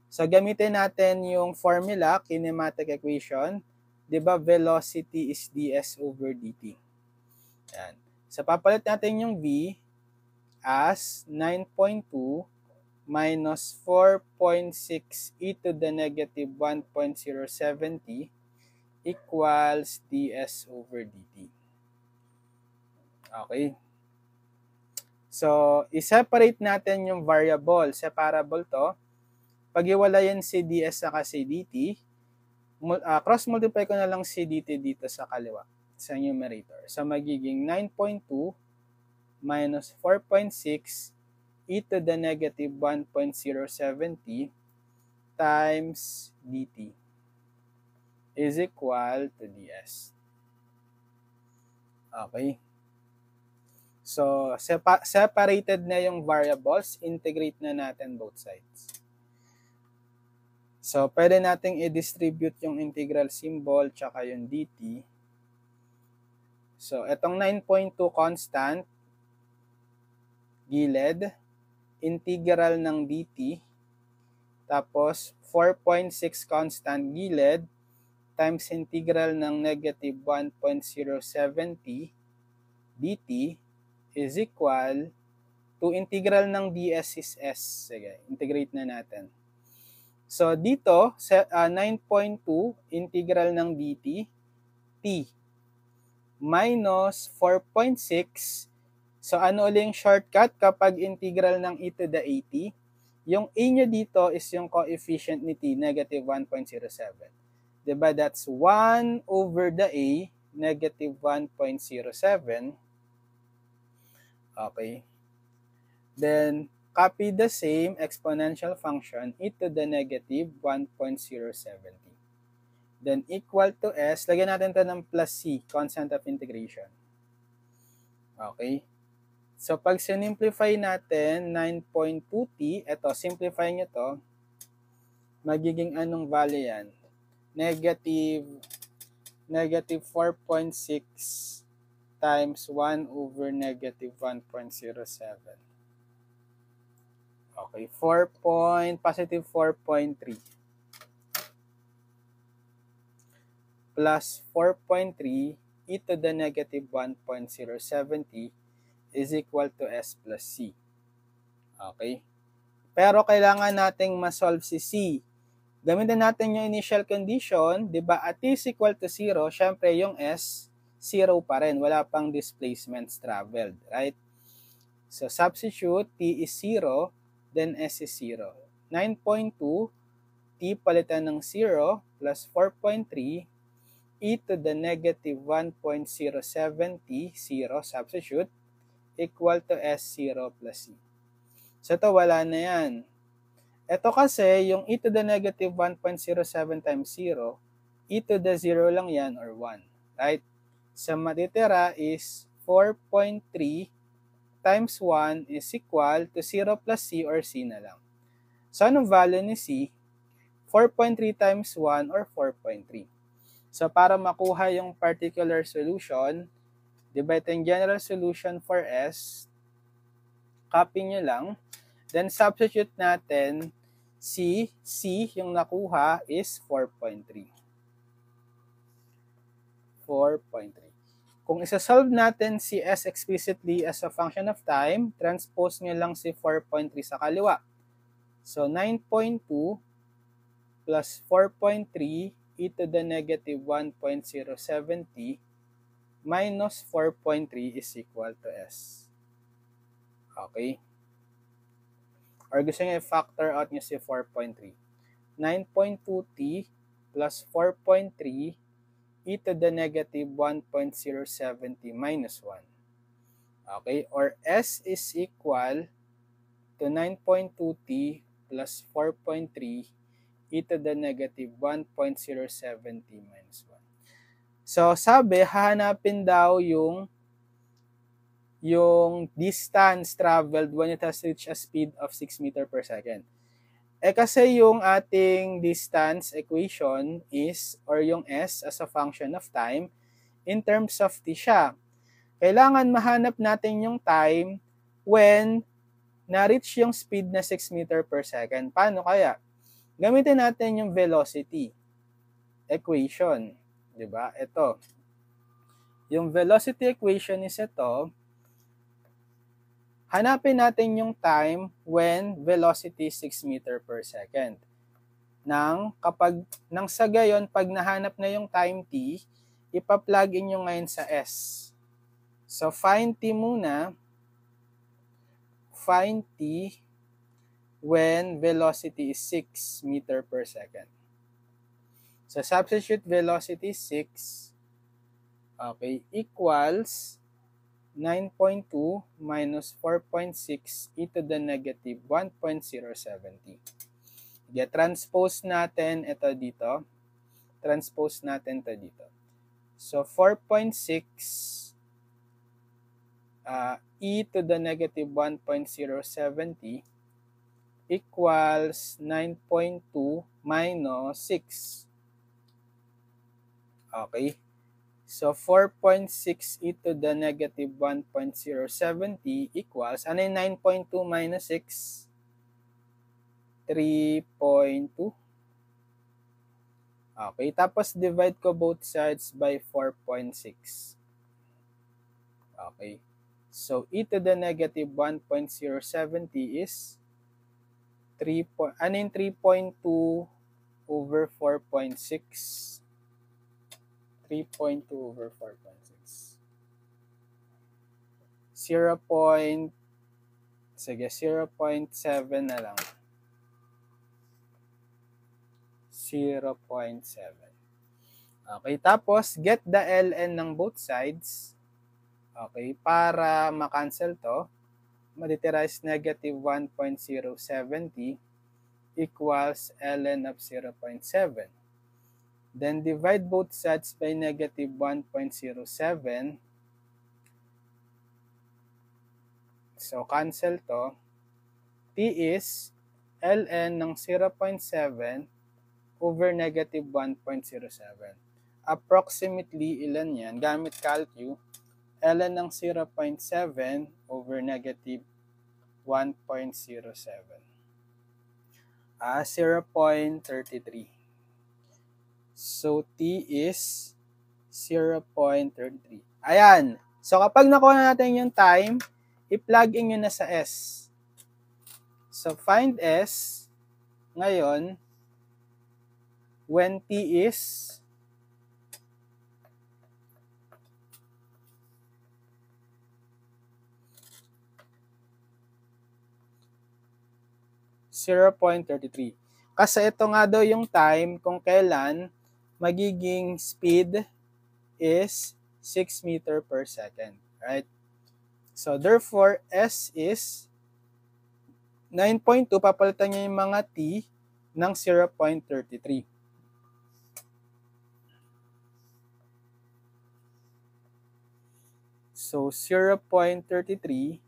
So, gamitin natin yung formula, kinematic equation. Diba, velocity is ds over dt. Yan. So, papalit natin yung V as 9.2 minus 4.6 e to the negative 1.070 equals ds over dt. Okay. So, i-separate natin yung variable. Separable to. Pag-iwalayan si ds saka si dt, cross-multiply ko na lang si dt dito sa kaliwa, sa numerator. So, magiging 9.2 minus 4.6 e to the negative 1.070 times dt is equal to ds. Okay. So, separated na yung variables, integrate na natin both sides. So, pwede nating i-distribute yung integral symbol tsaka yung dt. So, itong 9.2 constant, gilid, integral ng dt, tapos 4.6 constant gilid, times integral ng negative 1.070 dt is equal to integral ng ds is s. Sige, integrate na natin. So, dito, 9.2 integral ng dt, t, minus 4.6. So, ano ulit yung shortcut kapag integral ng e to the at? Yung a nyo dito is yung coefficient ni t, negative 1.07. Diba? That's 1 over the a, negative 1.07. Okay. Then, copy the same exponential function e to the negative 1.070. Then, equal to s. Lagyan natin ito ng plus c, constant of integration. Okay. So, pag sinimplify natin, 9.2t, ito, simplify nyo to, magiging anong value yan? Negative 4.6 times 1 over negative 1.07. Okay, positive 4.3 plus 4.3 e to the negative 1.070 is equal to s plus c. Okay? Pero kailangan nating ma-solve si c. Gamitin natin yung initial condition, di ba? At t is equal to 0, syempre yung s, 0 pa rin. Wala pang displacements traveled, right? So, substitute, t is 0, then s is 0. 9.2, t palitan ng 0, plus 4.3, e to the negative 1.070, 0, substitute, equal to s0 plus c. So, ito wala na yan. Ito kasi, yung e to the negative 1.07 times 0, e to the 0 lang yan, or 1. Right? So, matitira is 4.3 times 1 is equal to 0 plus c or c na lang. So, anong value ni c? 4.3 times 1 or 4.3. So, para makuha yung particular solution, diba ito yung general solution for s, copy nyo lang, then substitute natin c yung nakuha is 4.3. 4.3. Kung isa-solve natin si s explicitly as a function of time, transpose nyo lang si 4.3 sa kaliwa. So, 9.2 plus 4.3 e to the negative 1.070 minus 4.3 is equal to s. Okay? Or gusto nyo i-factor out nyo si 4.3. 9.2t plus 4.3 e to the negative 1.070 minus 1. Okay? Or s is equal to 9.2t plus 4.3 e to the negative 1.070 minus 1. So, sabi, hahanapin daw yung distance traveled when it has reached a speed of 6 meter per second. Kasi yung ating distance equation is, or yung s as a function of time, in terms of t siya. Kailangan mahanap natin yung time when na-reach yung speed na 6 meter per second. Paano kaya? Gamitin natin yung velocity equation. Diba? Ito. Yung velocity equation is ito. Hanapin natin yung time when velocity is 6 meter per second. Nang sa gayon, pag nahanap na yung time t, ipa-plug in nyo ngayon sa S. So, find t muna. Find t when velocity is 6 meter per second. So, substitute velocity 6, okay, equals 9.2 minus 4.6 e to the negative 1.070. Transpose natin ito dito. Transpose natin ito dito. So, 4.6 e to the negative 1.070 equals 9.2 minus 6. Okay. So, 4.6 e to the negative 1.070 equals, ano yung 9.2 minus 6? 3.2. Okay. Tapos, divide ko both sides by 4.6. Okay. So, e to the negative 1.070 is 3.2 over 4.6? 3.2 over 4.6. 0.7 na lang. 0.7. Okay, tapos get the ln ng both sides. Okay, para ma-cancel to, matitira is negative 1.070 equals ln of 0.7. Then divide both sides by negative 1.07. So, cancel to. T is ln ng 0.7 over negative 1.07. Approximately, ilan yan? Gamit calcu, ln ng 0.7 over negative 1.07. 0.33. So, T is 0.33. Ayan. So, kapag nakuha natin yung time, i-plug in nyo na sa S. So, find S. Ngayon, when T is 0.33. Kasi ito nga daw yung time kung kailan magiging speed is 6 meter per second. Right? So, therefore, S is 9.2. Papalitan niya yung mga T ng 0.33. So, 0.33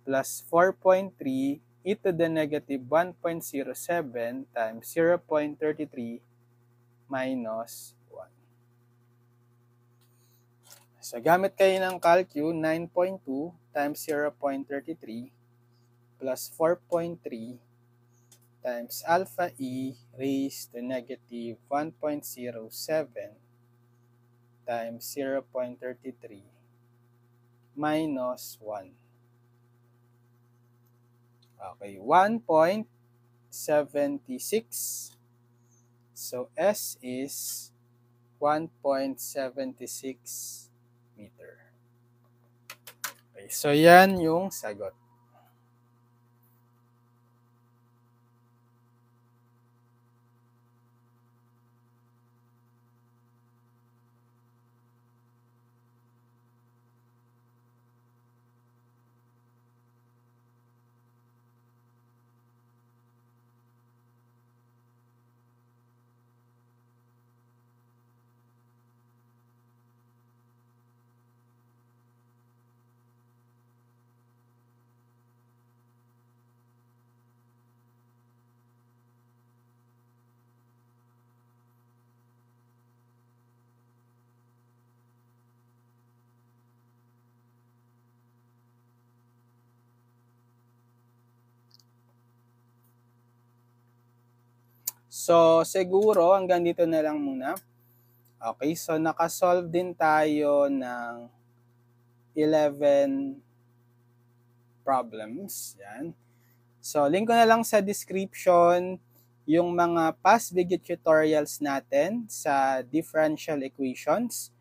plus 4.3 e to the negative 1.07 times 0.33 minus 1. So, gamit kayo ng calcu, 9.2 times 0.33 plus 4.3 times alpha e raised to negative 1.07 times 0.33 minus 1. Okay, 1.76. So, S is 1.76 meter. Okay, so yan yung sagot. So, siguro hanggang dito na lang muna. Okay, so nakasolve din tayo ng 11 problems. Yan. So, link ko na lang sa description yung mga past video tutorials natin sa differential equations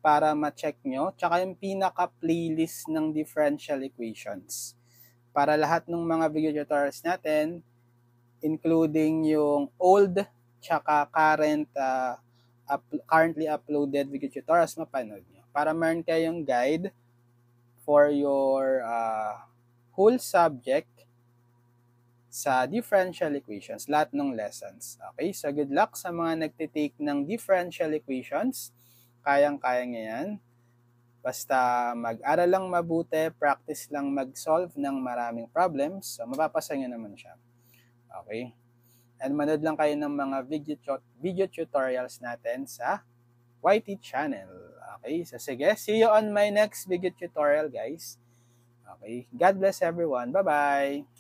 para ma-check nyo. Tsaka yung pinaka-playlist ng differential equations. Para lahat ng mga video tutorials natin, including yung old tsaka currently uploaded video tutorials, mapanood nyo. Para meron kayong guide for your whole subject sa differential equations, lahat ng lessons. Okay, so good luck sa mga nagtitake ng differential equations. Kayang-kaya nyo yan. Basta mag-aral lang mabuti, practice lang mag-solve ng maraming problems, so mapapasa nyo naman siya. Okay? And manood lang kayo ng mga video tutorials natin sa YT channel. Okay, so sige, see you on my next video tutorial, guys. Okay, God bless everyone. Bye-bye!